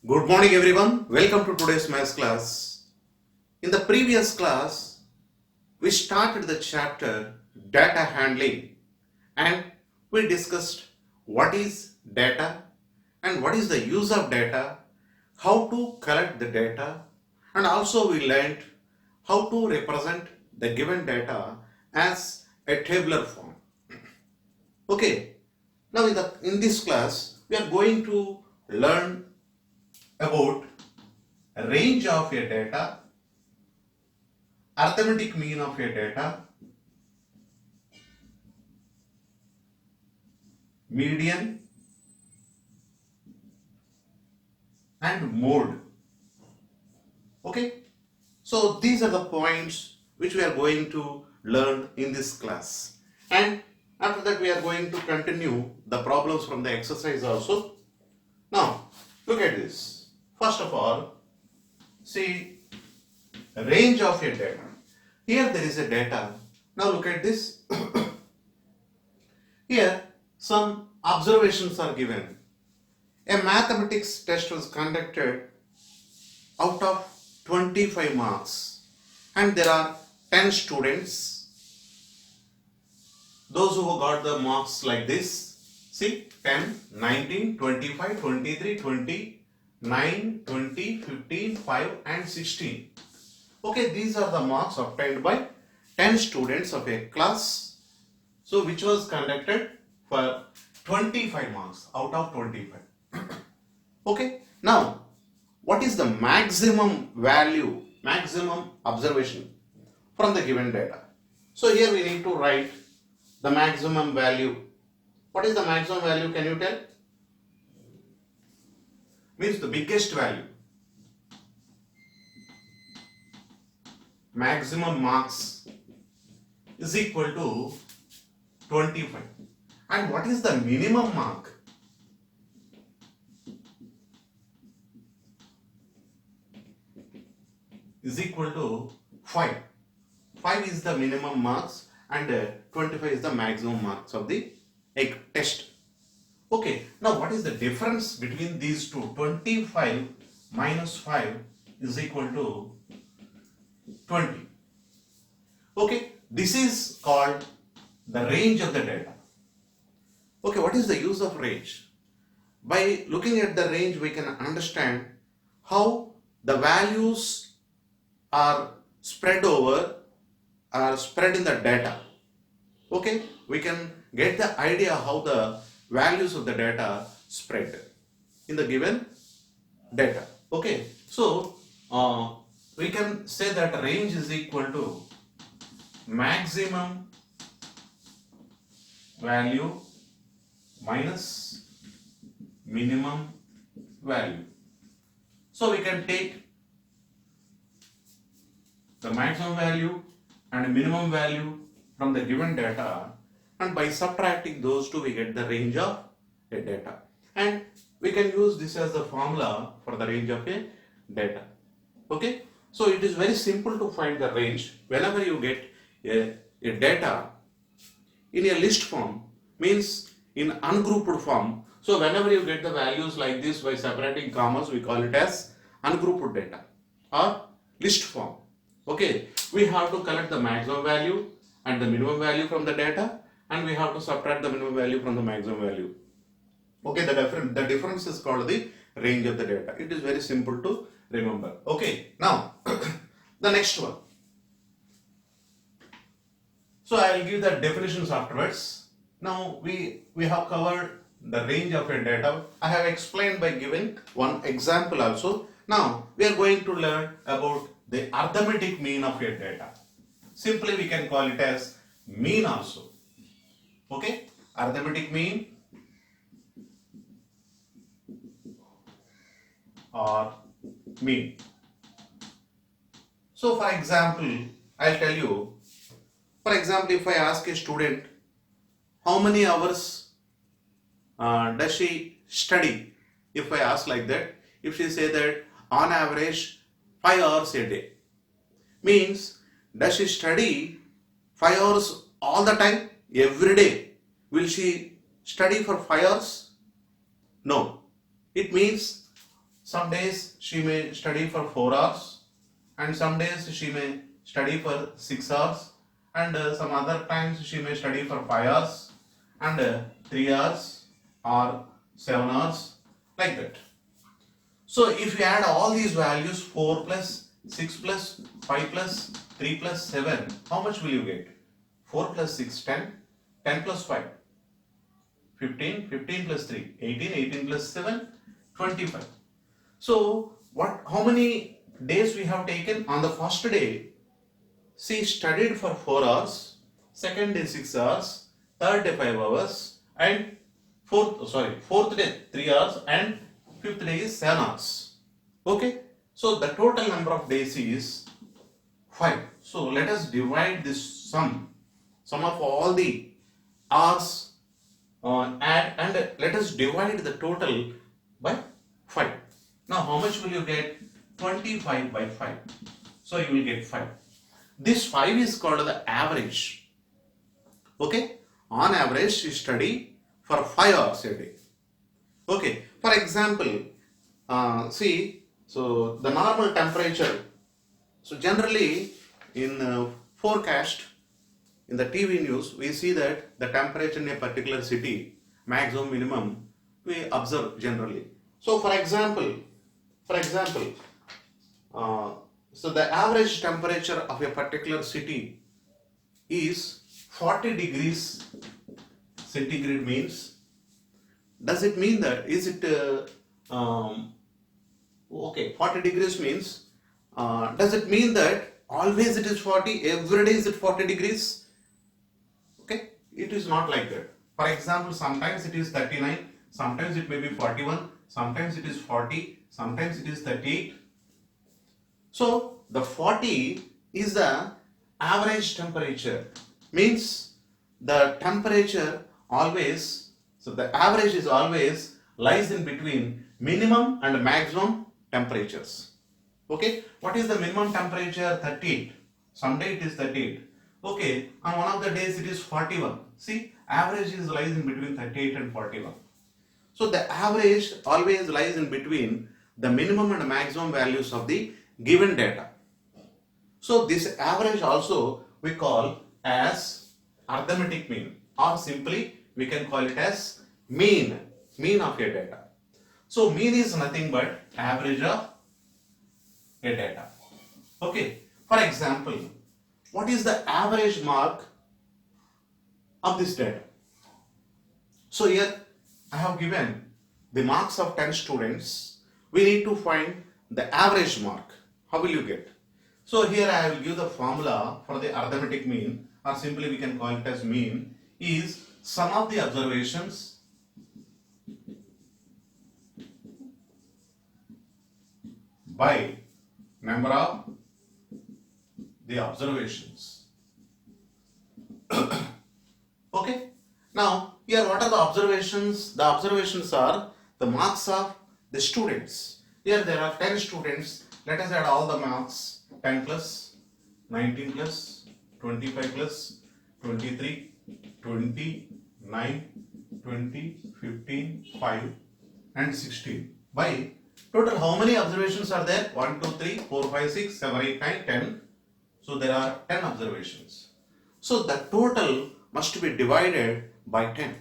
Good morning everyone. Welcome to today's maths class. In the previous class, we started the chapter data handling and we discussed what is data and what is the use of data, how to collect the data, and also we learned how to represent the given data as a tabular form. Okay, now in this class, we are going to learn about range of your data, arithmetic mean of your data, median, and mode. Okay, so these are the points which we are going to learn in this class, and after that we are going to continue the problems from the exercise also. Now look at this. First of all, see range of your data. Here there is a data. Now look at this. Here some observations are given. A mathematics test was conducted out of 25 marks and there are 10 students. Those who got the marks like this, see 10, 19, 25, 23, 20, 9, 20, 15, 5 and 16. Okay, these are the marks obtained by 10 students of a class. So which was conducted for 25 marks out of 25. Okay, now what is the maximum value, maximum observation from the given data? So here we need to write the maximum value. What is the maximum value, can you tell? Means the biggest value. Maximum marks is equal to 25. And what is the minimum mark? Is equal to 5. 5 is the minimum marks and 25 is the maximum marks of the test. Okay, now what is the difference between these two? 25 minus 5 is equal to 20. Okay, this is called the range of the data. Okay, what is the use of range? By looking at the range, we can understand how the values are spread in the data. Okay, we can get the idea how the values of the data spread in the given data. Okay, so we can say that range is equal to maximum value minus minimum value. So we can take the maximum value and minimum value from the given data, and by subtracting those two we get the range of a data, and we can use this as the formula for the range of a data. Okay, so it is very simple to find the range. Whenever you get a data in a list form, means in ungrouped form, so whenever you get the values like this by separating commas, we call it as ungrouped data or list form. Okay, we have to collect the maximum value and the minimum value from the data, and we have to subtract the minimum value from the maximum value. Okay, the difference is called the range of the data. It is very simple to remember. Okay, now the next one. So I will give the definitions afterwards. Now we have covered the range of a data. I have explained by giving one example also. Now we are going to learn about the arithmetic mean of your data. Simply we can call it as mean also. Okay, arithmetic mean or mean. So for example, I'll tell you, for example, if I ask a student how many hours does she study, if I ask like that, if she say that on average 5 hours a day, means does she study 5 hours all the time, every day? Will she study for 5 hours? No. It means Some days she may study for 4 hours, and some days she may study for 6 hours, and some other times she may study for 5 hours, and 3 hours or 7 hours, like that. So if you add all these values, 4 plus 6 plus 5 plus 3 plus 7, how much will you get? 4 plus 6, 10, 10 plus 5, 15, 15 plus 3, 18, 18 plus 7, 25. So how many days we have taken? On the first day, she studied for 4 hours, second day 6 hours, third day 5 hours, and fourth day 3 hours, and fifth day is 7 hours. Okay, so the total number of days is 5. So let us divide this sum of all the hours and let us divide the total by 5. Now how much will you get? 25 by 5. So you will get 5. This 5 is called the average. Okay, on average you study for 5 hours a day. Okay, for example, see, so the normal temperature, so generally in forecast, in the TV news, we see that the temperature in a particular city, maximum, minimum, we observe generally. So for example, so the average temperature of a particular city is 40 degrees centigrade means. Does it mean that, is it, okay, 40 degrees means, does it mean that always it is 40, every day is it 40 degrees? Okay, it is not like that. For example, sometimes it is 39, sometimes it may be 41, sometimes it is 40, sometimes it is 38. So the 40 is the average temperature, means the temperature always, so the average is always lies in between minimum and maximum temperatures. Okay, what is the minimum temperature? 38. Someday it is 38. Okay, on one of the days it is 41. See, average is lies in between 38 and 41. So the average always lies in between the minimum and maximum values of the given data. So this average also we call as arithmetic mean, or simply we can call it as mean of your data. So mean is nothing but average of a data. Okay, for example, what is the average mark of this data? So here I have given the marks of 10 students. We need to find the average mark. How will you get? So here I will give the formula for the arithmetic mean, or simply we can call it as mean, is sum of the observations by number of the observations. Okay, now here what are the observations? The observations are the marks of the students. Here there are 10 students. Let us add all the marks. 10 plus 19 plus 25 plus 23 20 9 20 15 5 and 16 by total. How many observations are there? 1 2 3 4 5 6 7 8 9 10. So there are 10 observations. So the total must be divided by 10.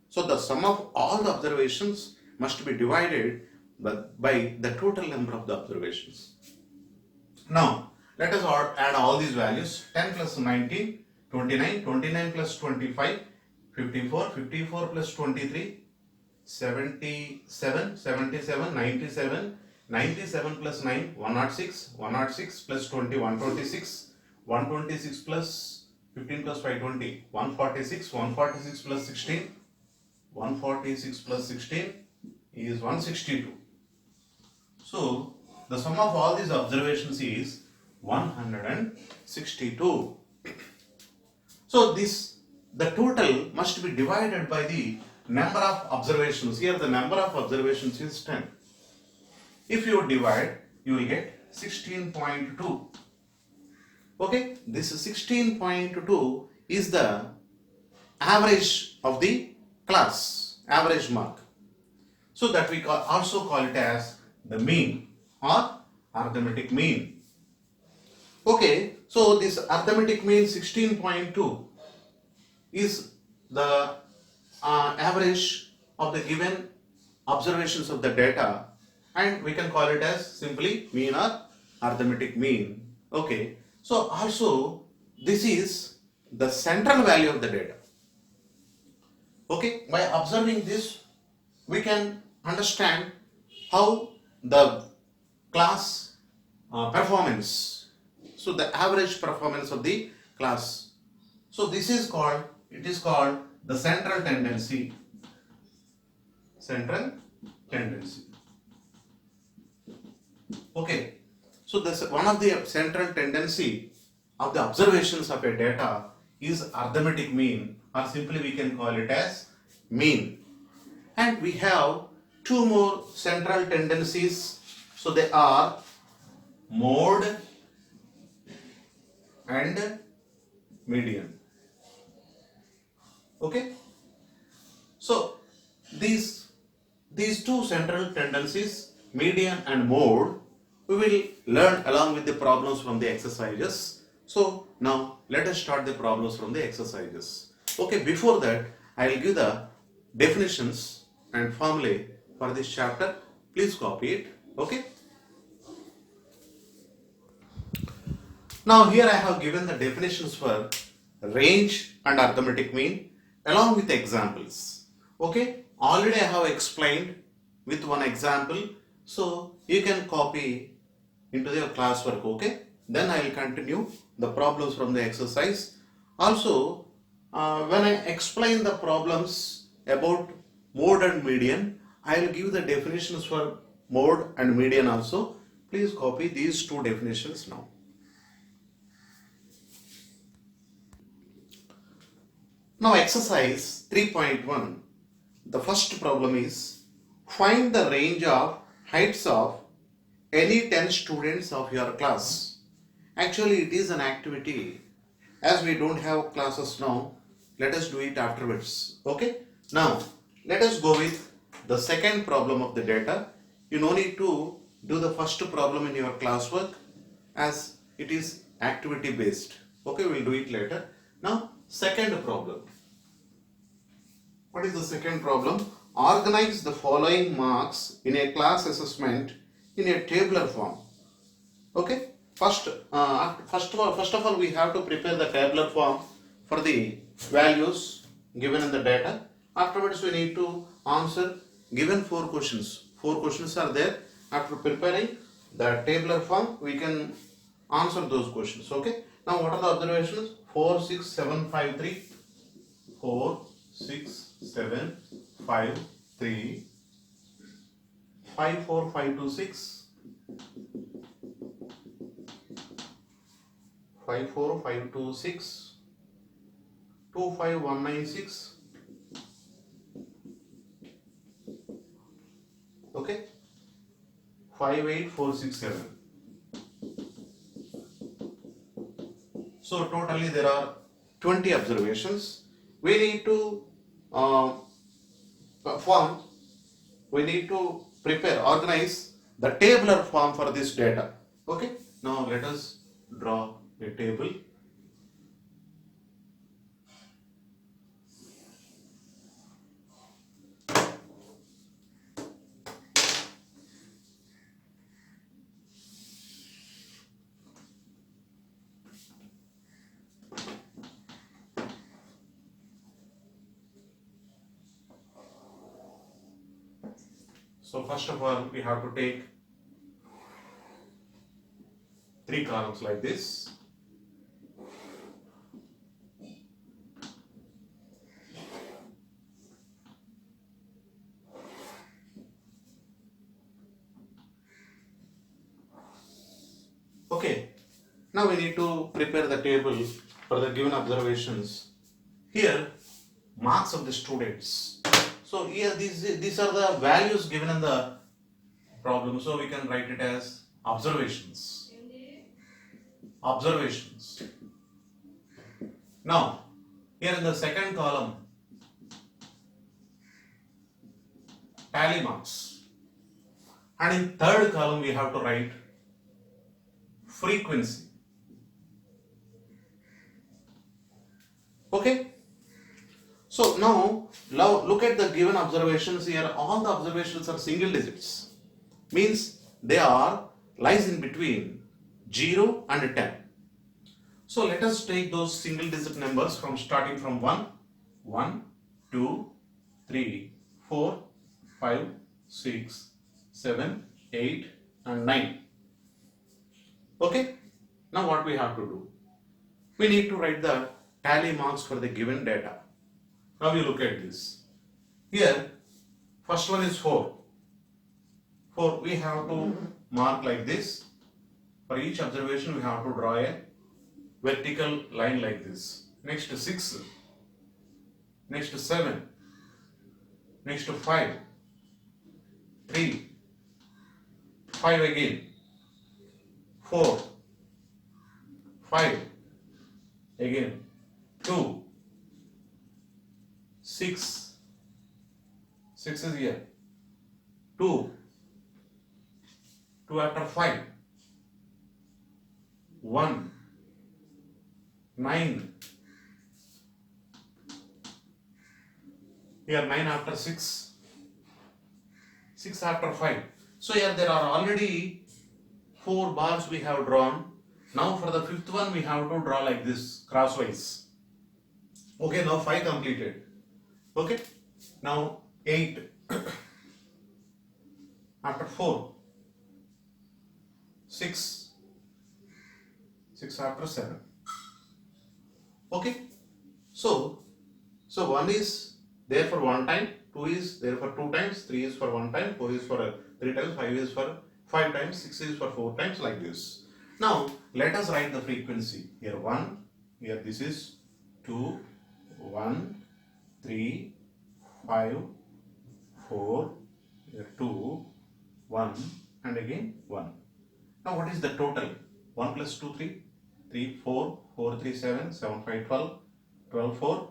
So the sum of all the observations must be divided by the total number of the observations. Now let us add all these values. 10 plus 19, 29, 29 plus 25, 54, 54 plus 23, 77, 77, 97, 97 plus 9, 106, 106 plus 20, 126, 126 plus 15 plus 5, 20, 146, 146 plus 16, 146 plus 16 is 162. So the sum of all these observations is 162. So the total must be divided by the number of observations. Here the number of observations is 10. If you divide, you will get 16.2. Okay, this 16.2 is the average of the class, average mark. So that we also call it as the mean or arithmetic mean. Okay, so this arithmetic mean 16.2 is the average of the given observations of the data, and we can call it as simply mean or arithmetic mean. Okay, so also this is the central value of the data. Okay, by observing this we can understand how the class performance, so the average performance of the class. So this is called, it is called the central tendency. Central tendency. Okay, so this one of the central tendency of the observations of a data is arithmetic mean, or simply we can call it as mean. And we have two more central tendencies. So they are mode and median. Okay, so these two central tendencies, median and mode, we will learn along with the problems from the exercises. So now let us start the problems from the exercises. Okay, before that I will give the definitions and formulae for this chapter. Please copy it. Okay, now here I have given the definitions for range and arithmetic mean along with examples. Okay, already I have explained with one example, so you can copy into your classwork. Okay, then I will continue the problems from the exercise. Also, when I explain the problems about mode and median, I will give the definitions for mode and median also. Please copy these two definitions now. Now exercise 3.1, the first problem is find the range of heights of any 10 students of your class. Actually it is an activity, as we don't have classes now, let us do it afterwards. Okay, now let us go with the second problem of the data. You no need to do the first problem in your classwork as it is activity based. Okay, we will do it later. Now second problem. What is the second problem? Organize the following marks in a class assessment in a tabular form. Okay, first of all we have to prepare the tabular form for the values given in the data. Afterwards we need to answer given four questions. Four questions are there. After preparing the tabular form we can answer those questions. Okay, now what are the observations? 4, 6, 7, 5, 3. 4, 6, 7, 5, 3, 5, 4, 5, 2, 6, 5, 4, 5, 2, 6, 2, 5, 1, 9, 6. Okay, 5, 8, 4, 6, 7. So totally there are 20 observations. We need to prepare, organize the tabular form for this data. Okay, now let us draw a table. So first of all, we have to take 3 columns like this. Okay, now we need to prepare the table for the given observations. Here, marks of the students. So here these are the values given in the problem. So we can write it as observations. Observations. Now, here in the second column, tally marks. And in third column we have to write frequency. Okay. So now look at the given observations here. All the observations are single digits. Means they are lies in between 0 and 10. So let us take those single digit numbers from starting from 1, 1, 2, 3, 4, 5, 6, 7, 8 and 9. Okay. Now what we have to do? We need to write the tally marks for the given data. Now you look at this. Here, first one is 4. 4, we have to mark like this. For each observation, we have to draw a vertical line like this. Next to 6. Next to 7. Next to 5. 3. 5 again. 4. 5. Again. 2. 6. 6 is here. 2. 2 after 5. 1. 9. Here 9 after 6. 6 after 5. So here there are already 4 bars we have drawn. Now for the fifth one we have to draw like this crosswise. Okay, now 5 completed. Okay, now 8 after 4. 6 after 7. Okay, so 1 is there for 1 time, 2 is there for 2 times, 3 is for 1 time, 4 is for 3 times, 5 is for 5 times, 6 is for 4 times, like this. Now let us write the frequency. Here 1, here this is 2, 1, 3, 5, 4, here 2, 1 and again 1. Now what is the total? 1 plus 2, 3, 3, 4, 4, 3, 7, 7, 5, 12, 12, 4,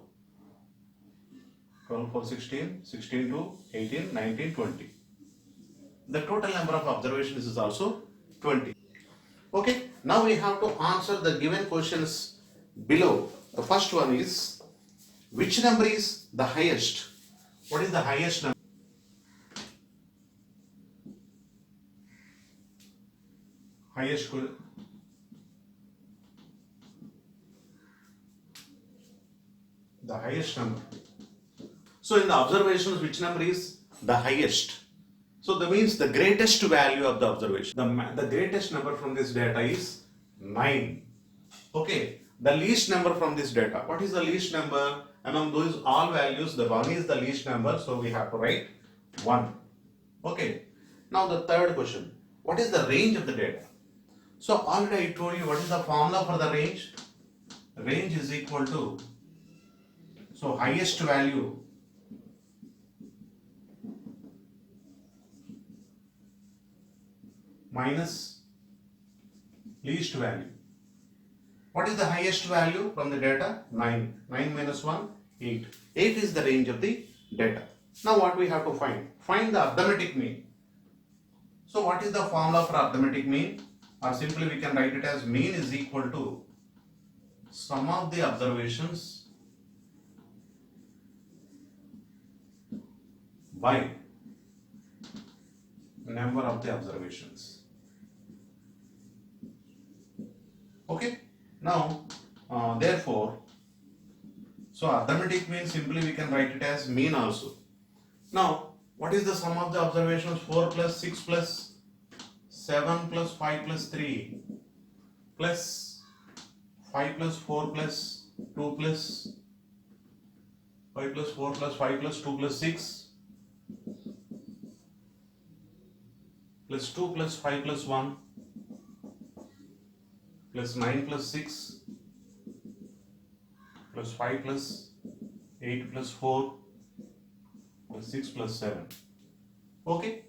12, 4, 16, 16, 2, 18, 19, 20. The total number of observations is also 20. Okay, now we have to answer the given questions below. The first one is, which number is the highest? What is the highest number? Highest the highest number. So in the observations, which number is the highest? So that means the greatest value of the observation. The greatest number from this data is 9. Okay. The least number from this data. What is the least number? Among those all values, the 1 is the least number. So we have to write 1. Okay. Now the third question. What is the range of the data? So already I told you what is the formula for the range. Range is equal to, so highest value minus least value. What is the highest value from the data? 9. 9 minus 1, 8. 8 is the range of the data. Now what we have to find? Find the arithmetic mean. So what is the formula for arithmetic mean? Or simply we can write it as mean is equal to sum of the observations by number of the observations. Okay. Now therefore, so arithmetic mean simply we can write it as mean also. Now what is the sum of the observations? 4 plus 6 plus 7 plus 5 plus 3 plus 5 plus 4 plus 2 plus 5 plus 4 plus 5 plus 2 plus 6 plus 2 plus 5 plus 1 plus 9 plus 6 plus 5 plus 8 plus 4 plus 6 plus 7. Okay.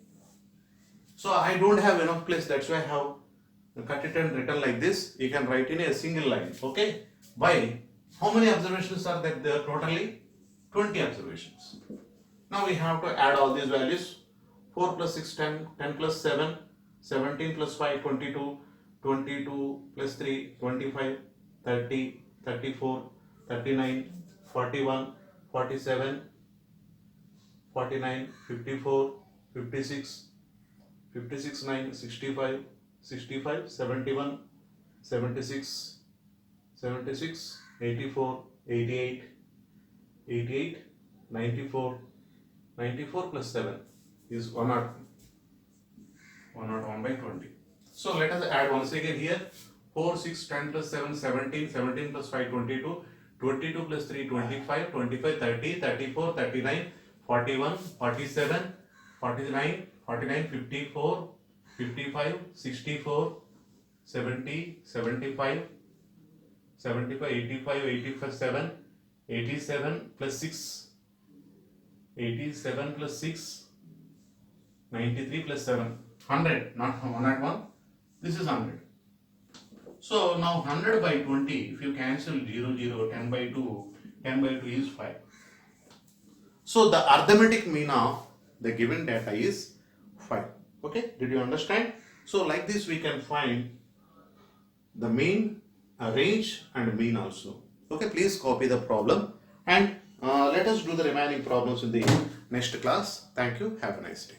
So I don't have enough place, that's why I have cut it and written like this. You can write in a single line. Okay. By how many observations are there? Totally 20 observations. Now we have to add all these values. 4 plus 6, 10, 10 plus 7, 17 plus 5, 22, 22 plus 3, 25, 30, 34, 39, 41, 47, 49, 54, 56, 56, 9, 65, 65, 71, 76, 76, 84, 88, 88, 94, 94 plus 7 is 101 by 20. So let us add once again here. 4, 6, 10 plus 7, 17, 17 plus 5, 22, 22 plus 3, 25, 25, 30, 34, 39, 41, 47, 49, 49, 54, 55, 64, 70, 75, 75, 85, 85, 7, 87 plus 6, 87 plus 6, 93 plus 7, 100, not 101, this is 100. So now 100 by 20, if you cancel 0, 0, 10 by 2, 10 by 2 is 5. So the arithmetic mean of the given data is 5. Okay, did you understand? So like this we can find the mean, range and mean also. Okay, please copy the problem and let us do the remaining problems in the next class. Thank you. Have a nice day.